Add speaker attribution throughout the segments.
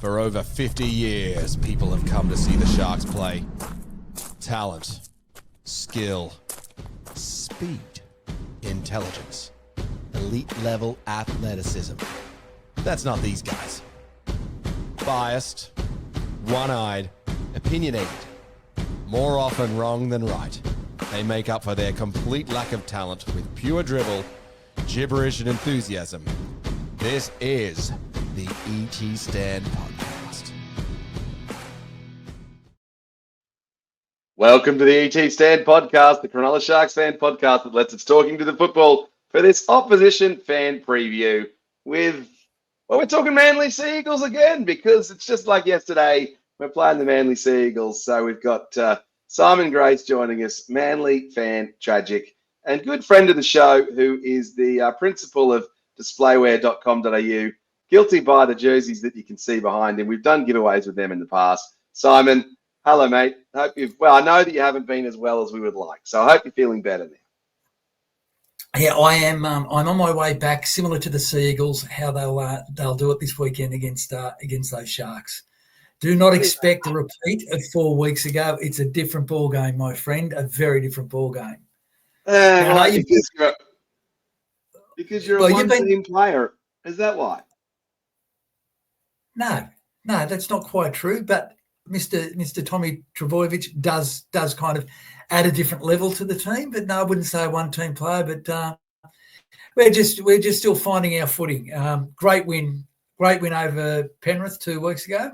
Speaker 1: For over 50 years, people have come to see the Sharks play. Talent, skill, speed, intelligence, elite-level athleticism. That's not these guys. Biased, one-eyed, opinionated. More often wrong than right. They make up for their complete lack of talent with pure dribble, gibberish, and enthusiasm. This is the ET Stand Podcast. Welcome to the ET Stand Podcast, the Cronulla Sharks fan podcast that lets us talking to the football for this opposition fan preview with, well, we're talking Manly Seagulls again because it's just like yesterday. We're playing the Manly Seagulls. So we've got Simon Grace joining us, Manly fan, tragic, and good friend of the show who is the principal of displaywear.com.au, guilty by the jerseys that you can see behind him. We've done giveaways with them in the past. Simon, hello, mate. I know that you haven't been as well as we would like, so I hope you're feeling better now.
Speaker 2: Yeah, I am. I'm on my way back, similar to the Seagulls, how they'll do it this weekend against those Sharks. Do not expect a repeat of 4 weeks ago. It's a different ball game, my friend, a very different ball game.
Speaker 1: Because you're a one-team player. Is that why?
Speaker 2: No, that's not quite true. But Mr. Tommy Trbojevic does kind of add a different level to the team. But no, I wouldn't say a one-team player. But we're just still finding our footing. Great win over Penrith 2 weeks ago.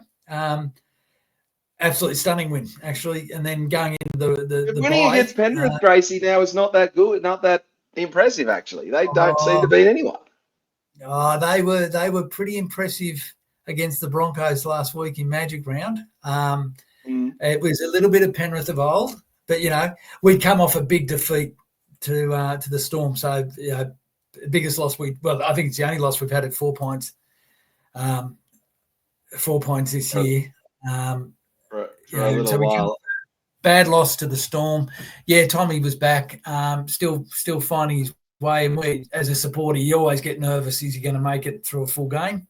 Speaker 2: Absolutely stunning win, actually. And then going into the
Speaker 1: winning against Penrith, Gracie, now is not that good, not that impressive. Actually, they don't seem to beat anyone.
Speaker 2: They were pretty impressive against the Broncos last week in Magic Round. It was a little bit of Penrith of old, but we'd come off a big defeat to the Storm. So biggest loss I think it's the only loss we've had at 4 points. 4 points this year.
Speaker 1: For a little while.
Speaker 2: Bad loss to the Storm. Yeah, Tommy was back, still finding his way. And as a supporter, you always get nervous. Is he going to make it through a full game?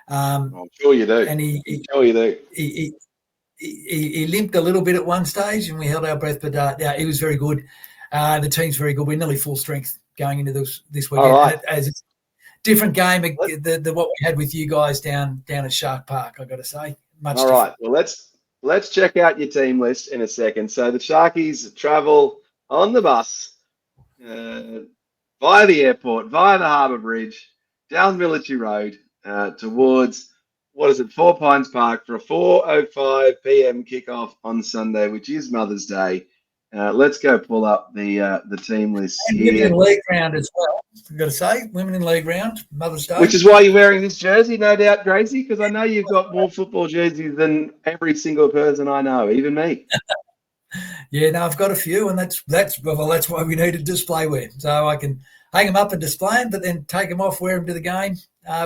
Speaker 1: I'm sure you do.
Speaker 2: And
Speaker 1: sure you do.
Speaker 2: He limped a little bit at one stage, and we held our breath. But he was very good. The team's very good. We're nearly full strength going into this weekend.
Speaker 1: All right.
Speaker 2: As it's a different game than what we had with you guys down at Shark Park, I've got to say.
Speaker 1: All right. Well, let's check out your team list in a second. So the Sharkies travel on the bus via the airport, via the Harbour Bridge, down Military Road towards, 4 Pines Park for a 4:05 p.m. kickoff on Sunday, which is Mother's Day. Let's go pull up the team list here.
Speaker 2: Women in league round as well, I've got to say. Women in league round, Mother's Day.
Speaker 1: Which is why you're wearing this jersey, no doubt, Gracie, because I know you've got more football jerseys than every single person I know, even me.
Speaker 2: Yeah, no, I've got a few, and that's why we need a display wear. So I can hang them up and display them, but then take them off, wear them to the game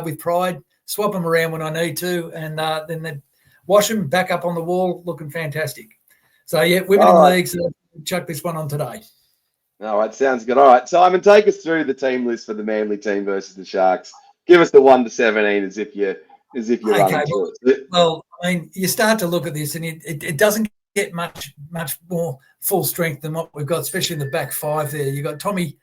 Speaker 2: with pride, swap them around when I need to, and then wash them back up on the wall, looking fantastic. So, yeah, women in leagues. So chuck this one on today.
Speaker 1: All right, sounds good. All right, Simon, take us through the team list for the Manly team versus the Sharks. Give us the 1 to 17 as if you're running through it.
Speaker 2: Well, I mean, you start to look at this, and it doesn't get much more full strength than what we've got, especially in the back five there. You got Tommy,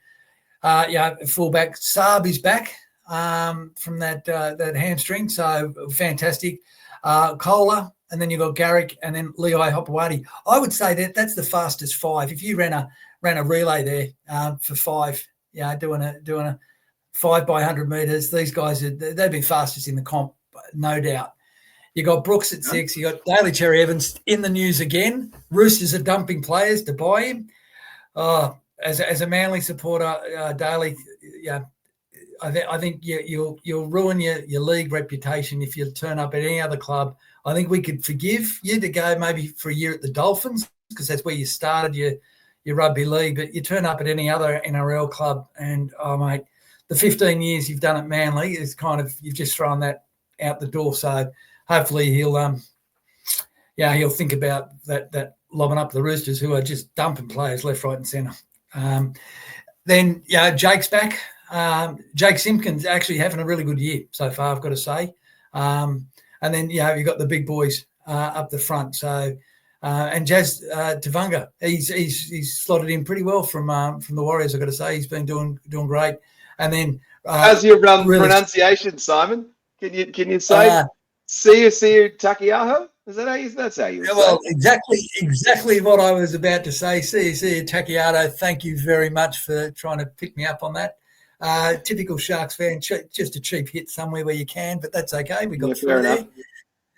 Speaker 2: fullback. Saab is back from that hamstring, so fantastic. Kohler. And then you've got Garrick and then Lehigh Hopewadi. I would say that's the fastest five. If you ran a relay there for five, doing a 5 by 100 metres, these guys they'd be fastest in the comp, no doubt. You got Brooks at 6. You got Daly Cherry Evans in the news again. Roosters are dumping players to buy him. As a Manly supporter, Daly, I think you'll ruin your league reputation if you turn up at any other club. I think we could forgive you to go maybe for a year at the Dolphins because that's where you started your rugby league, but you turn up at any other NRL club and, mate, the 15 years you've done at Manly is kind of, you've just thrown that out the door. So hopefully he'll think about that lobbing up the Roosters who are just dumping players left, right and centre. Then, Jake's back. Jake Simpkins actually having a really good year so far, I've got to say. and then you've got the big boys up the front. So and Jazz Tavunga, he's slotted in pretty well from the Warriors. I've got to say, he's been doing great. And then
Speaker 1: how's your pronunciation, Simon? Can you say Siu Takiaho? Is that how you? That's how you.
Speaker 2: Well, exactly what I was about to say. See, Takiato. Thank you very much for trying to pick me up on that. Typical Sharks fan, just a cheap hit somewhere where you can, but that's okay. We got through there.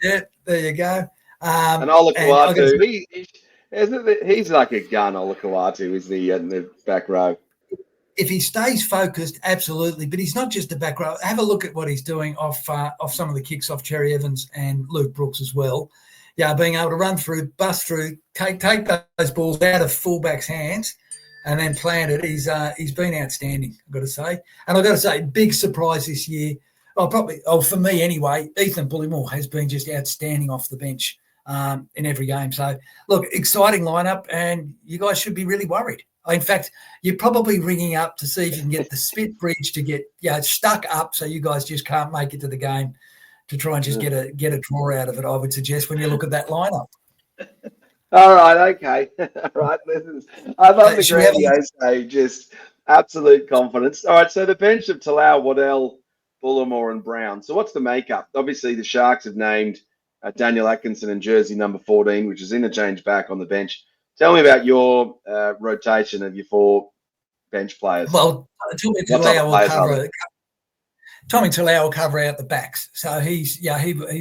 Speaker 2: Yeah, there you go.
Speaker 1: And Olakau'atu, he's like a gun. Olakau'atu is in the back row.
Speaker 2: If he stays focused, absolutely. But he's not just the back row. Have a look at what he's doing off some of the kicks off Cherry Evans and Luke Brooks as well. Yeah, being able to run through, bust through, take those balls out of fullbacks' hands and then plant it. He's been outstanding, I've got to say. And I've got to say, big surprise this year. For me anyway, Ethan Bullimore has been just outstanding off the bench in every game. So, look, exciting lineup, and you guys should be really worried. In fact, you're probably ringing up to see if you can get the spit bridge to get stuck up so you guys just can't make it to the game to try and just get a draw out of it, I would suggest, when you look at that lineup.
Speaker 1: All right, okay. All right, I love the grandiose say, just absolute confidence. All right, so the bench of Talau, Waddell, Bullimore and Brown. So what's the makeup? Obviously, the Sharks have named Daniel Atkinson in jersey number 14, which is interchange back on the bench. Tell me about your rotation of your 4 bench players.
Speaker 2: Well, Tommy Talau will cover out the backs. So he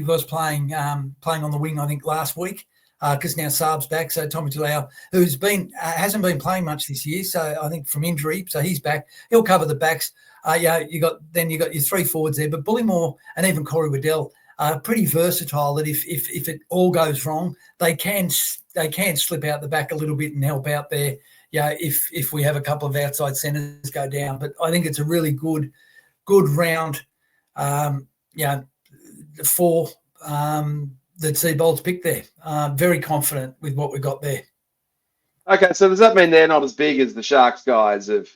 Speaker 2: was playing on the wing, I think, last week because now Saab's back. So Tommy Talau, who's hasn't been playing much this year, so I think from injury, so he's back. He'll cover the backs. You got your 3 forwards there, but Bullimore and even Corey Waddell are pretty versatile. That if it all goes wrong, they can slip out the back a little bit and help out there. If we have a couple of outside centres go down, but I think it's a really good round. 4 that Seabold's picked there. Very confident with what we got there.
Speaker 1: Okay, so does that mean they're not as big as the Sharks guys of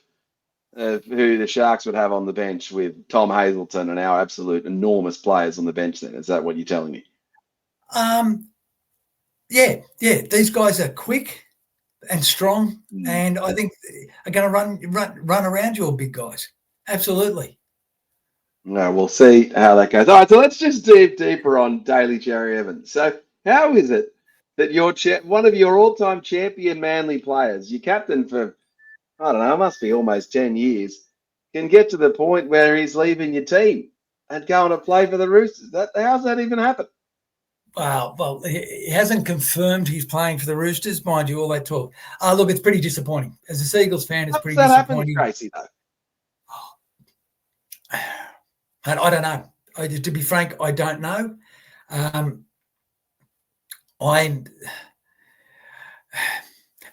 Speaker 1: who the Sharks would have on the bench with Tom Hazelton and our absolute enormous players on the bench then? Is that what you're telling me?
Speaker 2: Yeah. These guys are quick and strong, and I think are going to run around your big guys. Absolutely.
Speaker 1: No, we'll see how that goes. All right, so let's just dive deeper on Daly Cherry Evans. So how is it that you're one of your all-time champion Manly players, your captain for, I don't know, it must be almost 10 years, can get to the point where he's leaving your team and going to play for the Roosters? How's that even happen?
Speaker 2: Well, he hasn't confirmed he's playing for the Roosters, mind you, all that talk. Look, it's pretty disappointing. As a Seagulls fan, it's pretty disappointing.
Speaker 1: How does that happen,
Speaker 2: Tracy, though? And I don't know. To be frank, I don't know.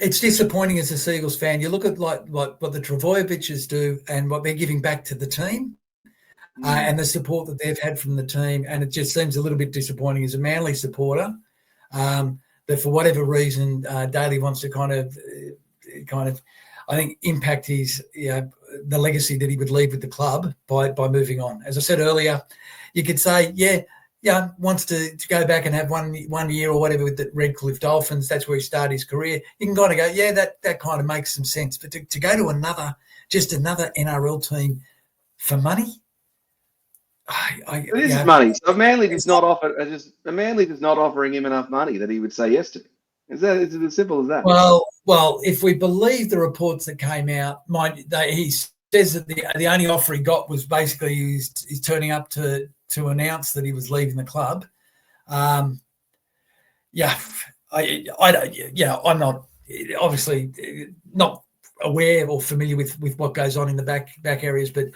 Speaker 2: It's disappointing as a Seagulls fan. You look at like what the Trbojevics do and what they're giving back to the team and the support that they've had from the team, and it just seems a little bit disappointing as a Manly supporter that for whatever reason Daly wants to kind of I think impact his the legacy that he would leave with the club by moving on. As I said earlier, you could say, wants to go back and have one year or whatever with the Redcliffe Dolphins. That's where he started his career. You can kind of go, that kind of makes some sense. But to go to another NRL team for money,
Speaker 1: this is money. So Manly does not offer. Manly is not offering him enough money that he would say yes to. Is it as simple as that?
Speaker 2: Well, if we believe the reports that came out, he says that the only offer he got was basically he's turning up to announce that he was leaving the club. I'm not obviously not aware or familiar with what goes on in the back areas, but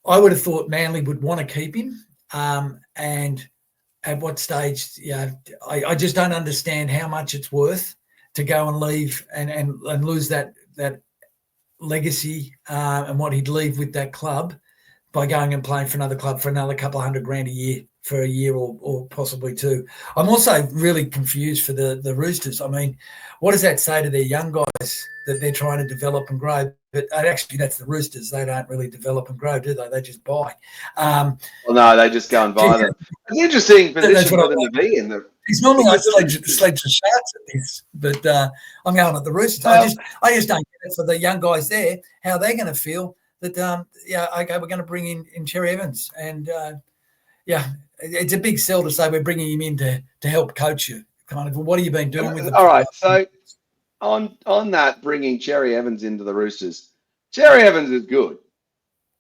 Speaker 2: I would have thought Manly would want to keep him. And at what stage, I just don't understand how much it's worth to go and leave and lose that legacy and what he'd leave with that club by going and playing for another club for another couple of $100,000 a year for a year or possibly 2. I'm also really confused for the Roosters. I mean, what does that say to their young guys that they're trying to develop and grow? but actually that's the Roosters. They don't really develop and grow, do they? They just buy.
Speaker 1: Well, no, they just go and buy them. It's an interesting position for them to be in.
Speaker 2: It's normally I sledge the Sharks at this, but I'm going at the Roosters. I just don't get it for the young guys there, how they're going to feel that, okay, we're going to bring in Cherry Evans. And, it's a big sell to say we're bringing him in to help coach you. Kind of, what have you been doing with them?
Speaker 1: All right, so on that, bringing Cherry Evans into the Roosters, Cherry Evans is good.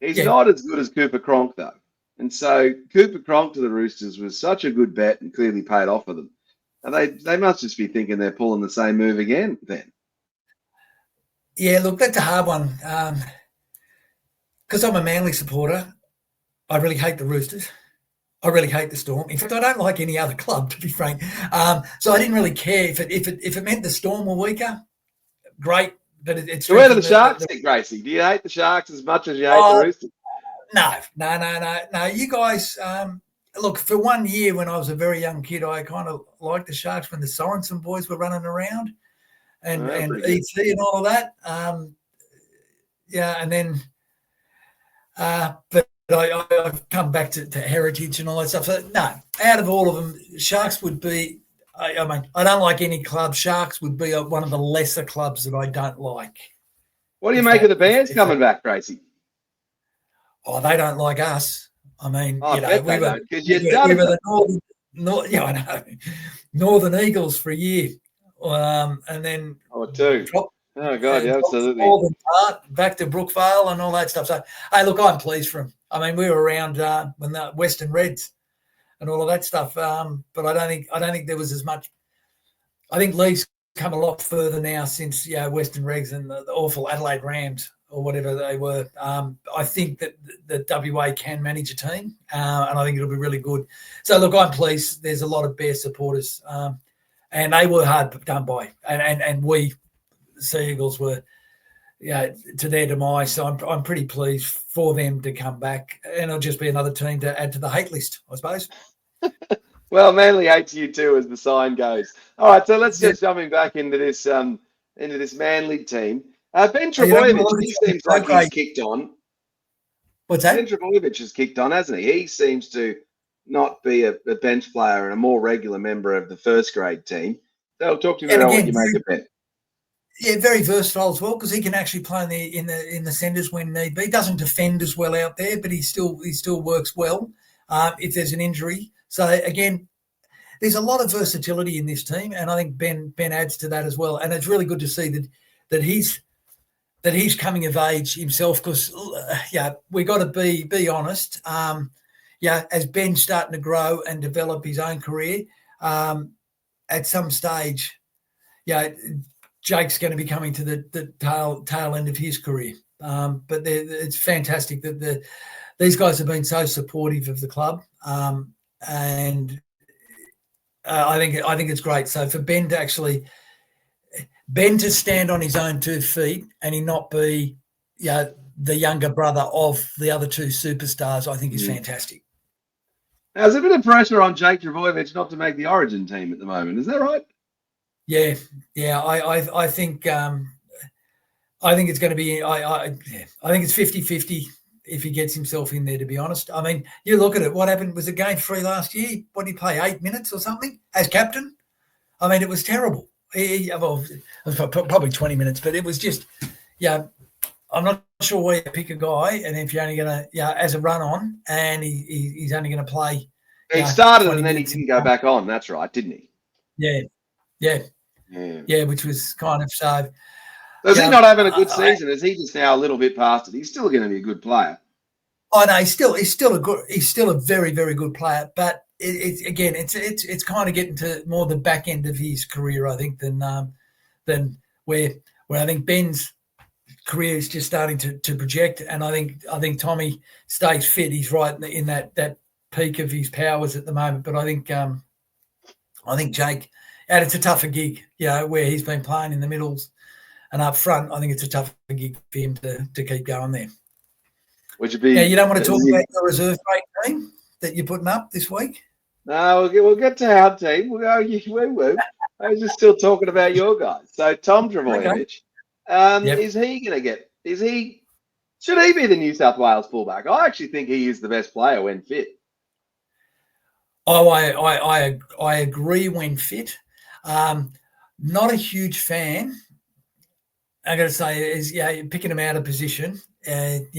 Speaker 1: He's not as good as Cooper Cronk, though. And so Cooper Cronk to the Roosters was such a good bet and clearly paid off for them. And they must just be thinking they're pulling the same move again then.
Speaker 2: Yeah, look, that's a hard one. Because I'm a Manly supporter, I really hate the Roosters. I really hate the Storm. In fact, I don't like any other club, to be frank. So I didn't really care if it meant the Storm were weaker. Great, but it's.
Speaker 1: So where do the Sharks sit, Gracie? Do you hate the Sharks as much as you hate the Roosters?
Speaker 2: No. You guys, look, for 1 year when I was a very young kid, I kind of liked the Sharks when the Sorensen boys were running around and ET and all of that. And then, but I've come back to heritage and all that stuff. So, no, out of all of them, Sharks would be, I mean, I don't like any club. Sharks would be one of the lesser clubs that I don't like.
Speaker 1: What do you make of the Bears coming back, Gracie?
Speaker 2: Oh, they don't like us. I mean,
Speaker 1: we were
Speaker 2: the I know, Northern Eagles for a year, and then
Speaker 1: two. Oh God, yeah, absolutely.
Speaker 2: Back to Brookvale and all that stuff. So, hey, look, I'm pleased for them. I mean, we were around when the Western Reds and all of that stuff, but I don't think there was as much. I think Lee's come a lot further now since Western Reds and the awful Adelaide Rams or whatever they were. I think that the WA can manage a team, and I think it'll be really good. So, look, I'm pleased. There's a lot of Bear supporters, and they were hard done by, and we Sea Eagles were, to their demise. So I'm pretty pleased for them to come back, and it'll just be another team to add to the hate list, I suppose.
Speaker 1: Well, Manly hates you too, as the sign goes. All right, so let's get jumping back into this Manly team. Ben Trbojevic, he seems like he's kicked on.
Speaker 2: What's that?
Speaker 1: Ben Trbojevic has kicked on, hasn't he? He seems to not be a bench player and a more regular member of the first grade team. So talk to me about what you make of Ben.
Speaker 2: Yeah, very versatile as well, because he can actually play in the centres when need be. He doesn't defend as well out there, but he still works well if there's an injury. So again, there's a lot of versatility in this team, and I think Ben adds to that as well. And it's really good to see that he's coming of age himself, because we got to be honest. As Ben's starting to grow and develop his own career, at some stage, Jake's going to be coming to the tail end of his career. But it's fantastic that these guys have been so supportive of the club, and I think it's great. So for Ben to stand on his own 2 feet and he not be the younger brother of the other two superstars, I think is fantastic.
Speaker 1: Now, there's a bit of pressure on Jake Trbojevic not to make the Origin team at the moment. Is that right?
Speaker 2: Yeah. I think it's going to be. I think it's 50-50 if he gets himself in there. To be honest, I mean, you look at it. What happened? Was it game 3 last year? What did he play? 8 minutes or something as captain? I mean, it was terrible. It was probably 20 minutes, but it was just, I'm not sure where you pick a guy, and if you're only going to, as a run on, and he's only going to play.
Speaker 1: He started and then he didn't go back on. That's right, didn't he?
Speaker 2: Yeah, which was kind of so.
Speaker 1: Is he not having a good season? Is he just now a little bit past it? He's still going to be a good player.
Speaker 2: Oh no, he's still a very, very good player. But it's kind of getting to more the back end of his career, I think, than where I think Ben's career is just starting to project. And I think Tommy stays fit. He's right in that peak of his powers at the moment. But I think Jake, and it's a tougher gig, where he's been playing in the middles and up front. I think it's a tougher gig for him to keep going there.
Speaker 1: Would you be?
Speaker 2: Now, you don't want to talk about your reserve grade team that you're putting up this week?
Speaker 1: No, we'll get to our team. We will. I was just still talking about your guys. So Tom Trbojevic, is he going to get Should he be the New South Wales fullback? I actually think he is the best player when fit.
Speaker 2: Oh, I agree when fit. Not a huge fan. I got to say is picking him out of position. You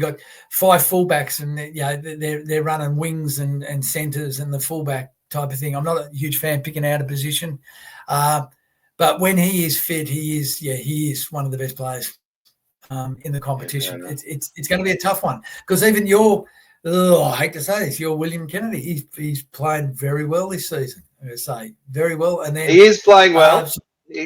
Speaker 2: got 5 fullbacks and they're running wings and centres and the fullback type of thing. I'm not a huge fan picking out of position, but when he is fit, he is one of the best players in the competition. It's going to be a tough one because even I hate to say this, your William Kennedy, he's playing very well this season. I'm going to say very well, and then
Speaker 1: he is playing well. He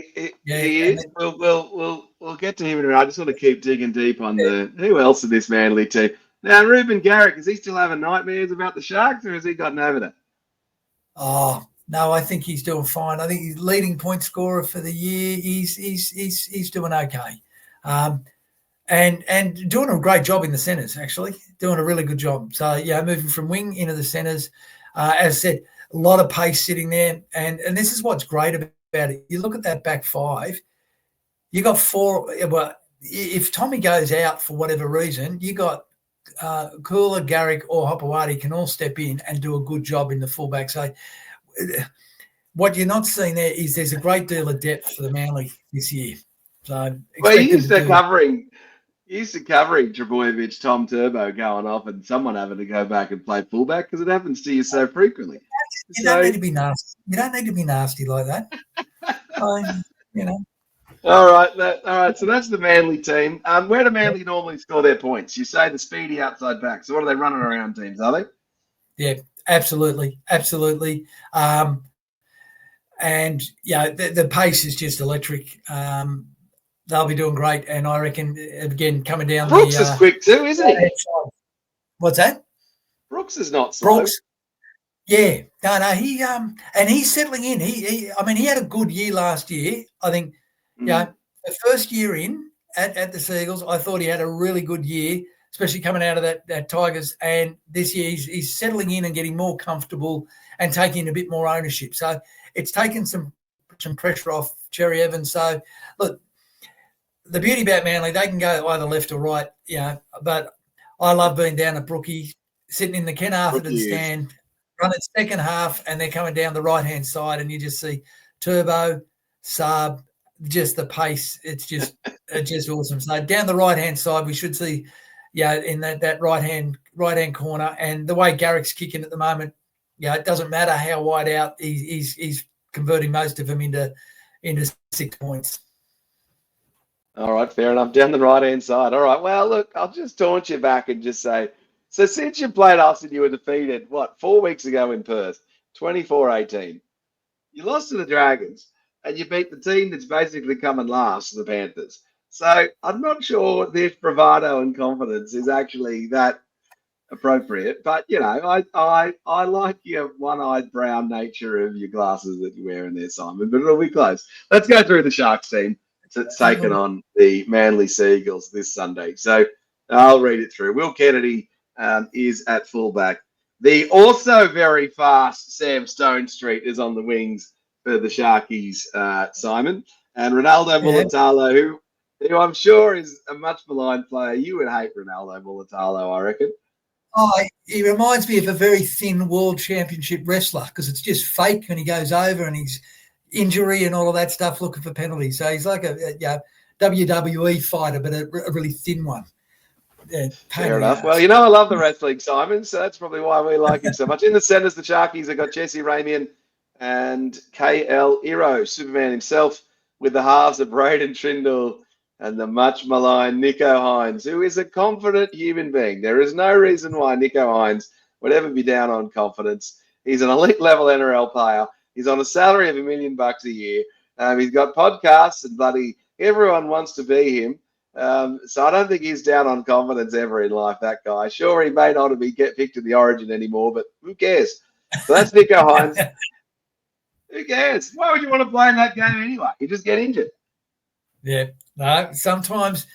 Speaker 1: is. We'll get to him in a minute. I just want to keep digging deep on who else in this Manly team. Now, Ruben Garrick, is he still having nightmares about the Sharks, or has he gotten over that?
Speaker 2: Oh no, I think he's doing fine. I think he's leading point scorer for the year. He's doing okay, and doing a great job in the centres. Actually, doing a really good job. So moving from wing into the centres. As I said, a lot of pace sitting there, and this is what's great about it. You look at that back five, you got 4. Well, if Tommy goes out for whatever reason, you got Cooler, Garrick, or Hopewadi can all step in and do a good job in the fullback. So what you're not seeing there is there's a great deal of depth for the Manly this year. So
Speaker 1: you used to covering Trbojevic, Tom Turbo going off, and someone having to go back and play fullback because it happens to you so frequently.
Speaker 2: You don't need to be nasty. You don't need to be nasty like that.
Speaker 1: All right. So that's the Manly team. Where do Manly normally score their points? You say the speedy outside back. So what are they running around teams? Are they?
Speaker 2: Yeah, absolutely. And the pace is just electric. They'll be doing great, and I reckon again coming down.
Speaker 1: Brooks is quick too, isn't he?
Speaker 2: What's that?
Speaker 1: Brooks is not slow.
Speaker 2: Brooks. Yeah, no, he and he's settling in. He had a good year last year. I think, the first year in at the Seagulls, I thought he had a really good year, especially coming out of that Tigers. And this year he's settling in and getting more comfortable and taking a bit more ownership. So it's taken some pressure off Cherry Evans. So look, the beauty about Manly, they can go either left or right, but I love being down at Brookie, sitting in the Ken Arthurton stand, running second half, and they're coming down the right-hand side, and you just see Turbo, Saab, just the pace. It's just awesome. So down the right-hand side, we should see, in that right-hand corner, and the way Garrick's kicking at the moment, it doesn't matter how wide out, he's converting most of them into 6 points.
Speaker 1: All right, fair enough. Down the right-hand side. All right, well, look, I'll just taunt you back and just say, so since you played us and you were defeated, 4 weeks ago in Perth, 24-18, you lost to the Dragons and you beat the team that's basically coming last, the Panthers. So I'm not sure this bravado and confidence is actually that appropriate, but, I like your one-eyed brown nature of your glasses that you wear in there, Simon, but it'll be close. Let's go through the Sharks team that's taken on the Manly Seagulls this Sunday. So I'll read it through. Will Kennedy is at fullback. The also very fast Sam Stone Street is on the wings for the Sharkies, Simon. And Ronaldo Mulatalo, who I'm sure is a much maligned player. You would hate Ronaldo Mulatalo, I reckon.
Speaker 2: Oh, he reminds me of a very thin world championship wrestler because it's just fake when he goes over and he's injury and all of that stuff looking for penalties. So he's like a WWE fighter, but a really thin one.
Speaker 1: Fair enough. Well, I love the wrestling, Simon, so that's probably why we like him so much. In the centres, the Sharkies have got Jesse Ramian and KL Iro, Superman himself, with the halves of Braden Trindle and the much maligned Nico Hines, who is a confident human being. There is no reason why Nico Hines would ever be down on confidence. He's an elite level NRL player. He's on a salary of $1 million a year. He's got podcasts and bloody everyone wants to be him. So I don't think he's down on confidence ever in life, that guy. Sure, he may not get picked in the Origin anymore, but who cares? So that's Nico Hines. Who cares? Why would you want to play in that game anyway? You just get injured.
Speaker 2: Yeah. No, sometimes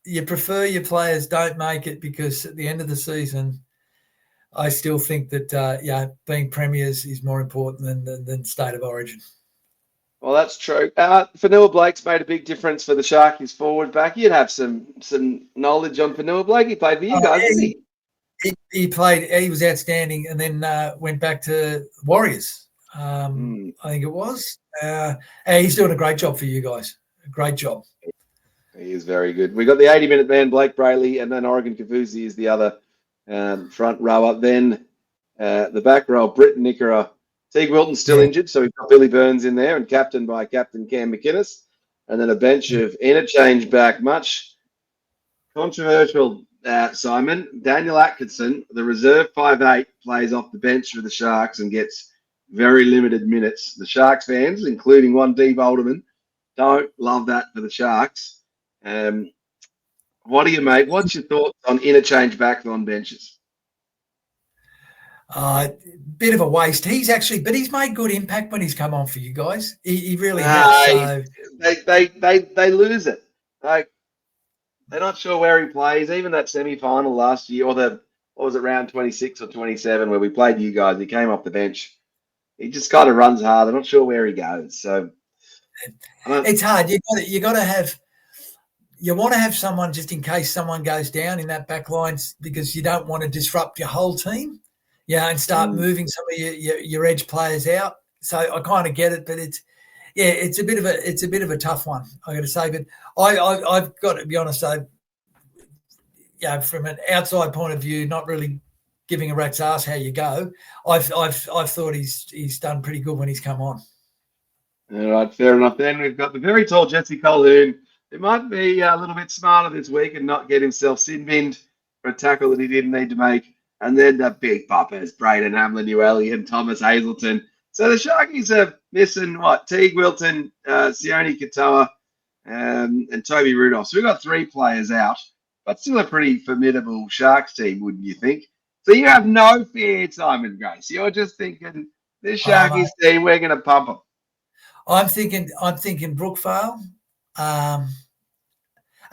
Speaker 2: you prefer your players don't make it because at the end of the season, I still think that being premiers is more important than State of Origin.
Speaker 1: Well, that's true. Fanua Blake's made a big difference for the Sharkies forward back. You'd have some knowledge on Fanua Blake. He played for you guys, didn't he?
Speaker 2: He played. He was outstanding, and then went back to Warriors. I think it was. He's doing a great job for you guys. A great job.
Speaker 1: He is very good. We got the 80-minute man, Blake Brayley, and then Oregon Kavusi is the other front rower. Then the back row, Britt Nickera. Teague Wilton's still injured, so we've got Billy Burns in there and captained by Captain Cam McInnes. And then a bench of interchange back, much controversial, Simon. Daniel Atkinson, the reserve 5'8", plays off the bench for the Sharks and gets very limited minutes. The Sharks fans, including one Dee Alderman, don't love that for the Sharks. What do you make? What's your thoughts on interchange backs on benches?
Speaker 2: Bit of a waste. He's made good impact when he's come on for you guys. He really has.
Speaker 1: They lose it. Like, they're not sure where he plays. Even that semi-final last year, or what was it, round 26 or 27, where we played you guys, he came off the bench. He just kind of runs hard. They're not sure where he goes. So
Speaker 2: it's hard. You got to have. You want to have someone just in case someone goes down in that back line, because you don't want to disrupt your whole team. Yeah, and start moving some of your edge players out. So I kind of get it, but it's a bit of a tough one, I got to say. But I've got to be honest, though, from an outside point of view, not really giving a rat's ass how you go. I've thought he's done pretty good when he's come on.
Speaker 1: All right, fair enough. Then we've got the very tall Jesse Colquhoun. It might be a little bit smarter this week and not get himself sin-binned for a tackle that he didn't need to make. And then the big poppers, Braden Hamlin-Ueli and Thomas Hazelton. So the Sharkies are missing, Teague Wilton, Sione Katoa, and Toby Rudolph. So we've got 3 players out, but still a pretty formidable Sharks team, wouldn't you think? So you have no fear, Simon Grace. You're just thinking, this Sharkies team, we're going to pump them.
Speaker 2: I'm thinking Brookvale.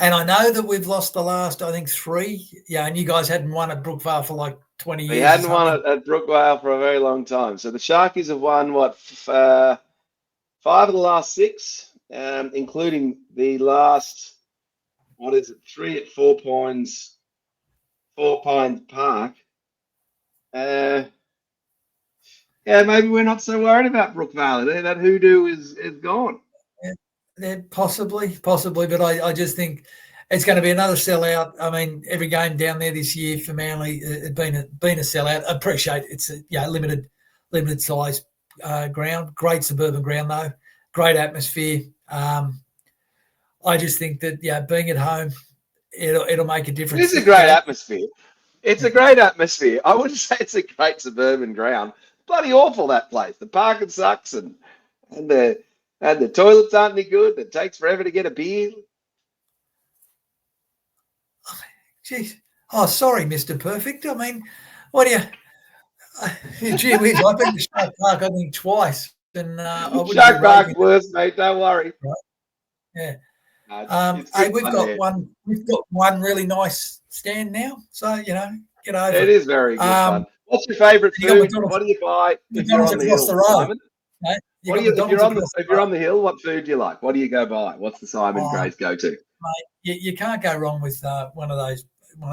Speaker 2: And I know that we've lost the last, I think, 3. Yeah, and you guys hadn't won at Brookvale for like 20 years.
Speaker 1: We hadn't won at Brookvale for a very long time. So the Sharkies have won, 5 of the last 6, including the last, 3 at 4 Pines Park. Maybe we're not so worried about Brookvale. That hoodoo is gone.
Speaker 2: Yeah, possibly, but I just think it's going to be another sellout. I mean, every game down there this year for Manly has been a sellout. I appreciate it's a limited size ground, great suburban ground though, great atmosphere. I just think that being at home, it'll make a difference.
Speaker 1: It's a great atmosphere. It's a great atmosphere. I wouldn't say it's a great suburban ground. Bloody awful, that place. The parking sucks and the toilets aren't any good. It takes forever to get a beer.
Speaker 2: Jeez. Oh, sorry, Mr. Perfect. I mean, what do you... Gee whiz, I've been to Shark Park, I think, twice. And
Speaker 1: Shark Park's worse, mate. Don't worry.
Speaker 2: Right. Yeah. We've got one really nice stand now. So, get over it.
Speaker 1: It is very good fun. What's your favourite food? What do you buy if you're on the hill, Simon? If you're on the hill, what food do you like? What do you go buy? What's the Simon Grace go-to?
Speaker 2: Mate, you can't go wrong with one of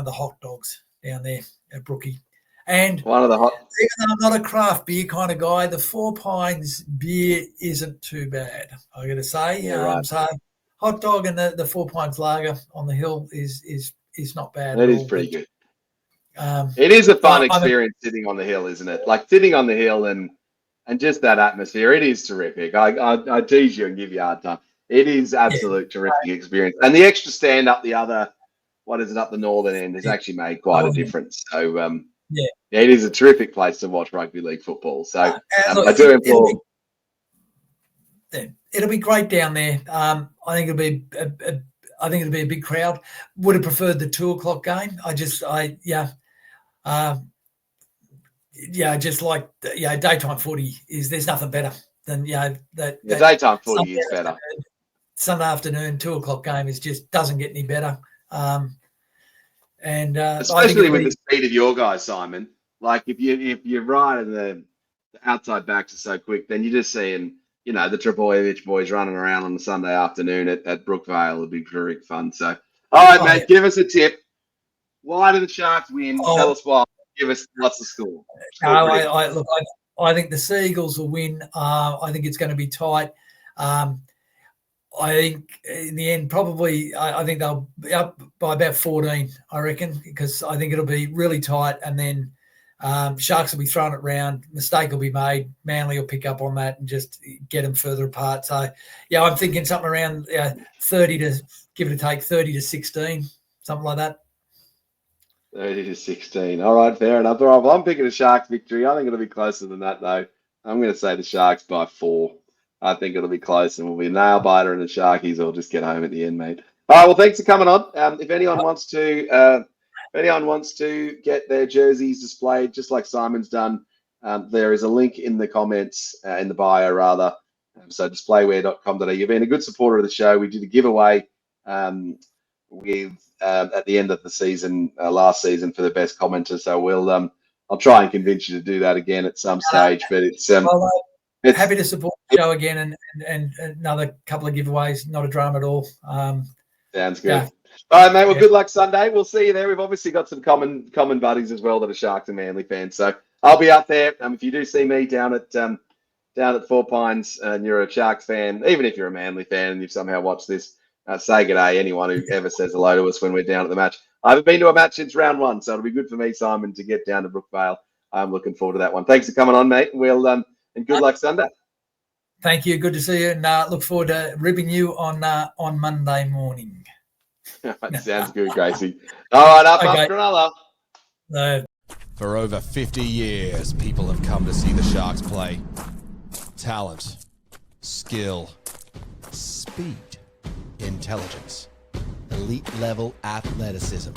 Speaker 2: the hot dogs down there at Brookie. And
Speaker 1: one of the hot.
Speaker 2: Even though I'm not a craft beer kind of guy, the 4 Pines beer isn't too bad, I got to say.
Speaker 1: Yeah, right.
Speaker 2: So hot dog and the 4 Pines lager on the hill is not bad.
Speaker 1: It is pretty good. It is a fun experience sitting on the hill, isn't it? Like sitting on the hill and just that atmosphere. It is terrific. I tease you and give you a hard time. It is absolute terrific experience. And the extra stand up up the northern end has actually made quite a difference. So it is a terrific place to watch rugby league football. So I do implore.
Speaker 2: It'll be great down there. I think it'll be a big crowd. Would have preferred the 2:00 game. Just like daytime footy there's nothing better than the
Speaker 1: daytime footy is better.
Speaker 2: Sunday afternoon 2:00 game just doesn't get any better. And
Speaker 1: especially with the speed of your guys, Simon. Like if you're right and the outside backs are so quick, then you're just seeing the Trbojevic boys running around on a Sunday afternoon at Brookvale would be terrific fun. So, all right, mate, give us a tip. Why do the Sharks win? Tell us why. Give us what's the score.
Speaker 2: No, I think the Seagulls will win. I think it's going to be tight. I think in the end, probably, I think they'll be up by about 14, I reckon, because I think it'll be really tight. And then Sharks will be throwing it round. Mistake will be made. Manly will pick up on that and just get them further apart. So, yeah, I'm thinking something around 30 to, give it a take, 30 to 16, something like that.
Speaker 1: 30 to 16. All right, fair enough. All right, well, I'm picking a Sharks victory. I think it'll be closer than that, though. I'm going to say the Sharks by 4. I think it'll be close, and we'll be a nail biter, and the Sharkies will just get home at the end, mate. All right, well, thanks for coming on. If anyone wants to get their jerseys displayed, just like Simon's done, there is a link in the comments, in the bio rather. So displayware.com.au. You've been a good supporter of the show. We did a giveaway with at the end of the season, last season, for the best commenter. So I'll try and convince you to do that again at some stage. But it's
Speaker 2: happy to support the show again and another couple of giveaways. Not a drama at all.
Speaker 1: Sounds good. Yeah. All right, mate. Well, good luck Sunday. We'll see you there. We've obviously got some common buddies as well that are Sharks and Manly fans. So I'll be out there. If you do see me down at Four Pines and you're a Sharks fan, even if you're a Manly fan and you've somehow watched this, say good day. Anyone who ever says hello to us when we're down at the match. I haven't been to a match since round 1, so it'll be good for me, Simon, to get down to Brookvale. I'm looking forward to that one. Thanks for coming on, mate. And good luck Sunday.
Speaker 2: Thank you. Good to see you, and look forward to ribbing you on Monday morning.
Speaker 1: Sounds good, Gracie. All right, up Cronulla.
Speaker 2: No.
Speaker 3: For over 50 years, people have come to see the Sharks play. Talent, skill, speed, intelligence, elite-level athleticism.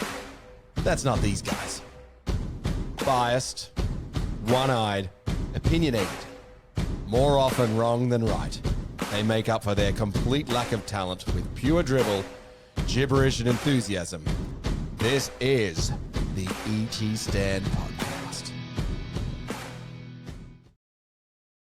Speaker 3: That's not these guys. Biased, one-eyed, opinionated, more often wrong than right. They make up for their complete lack of talent with pure dribble, gibberish, and enthusiasm. This is the E.T. Stand Podcast.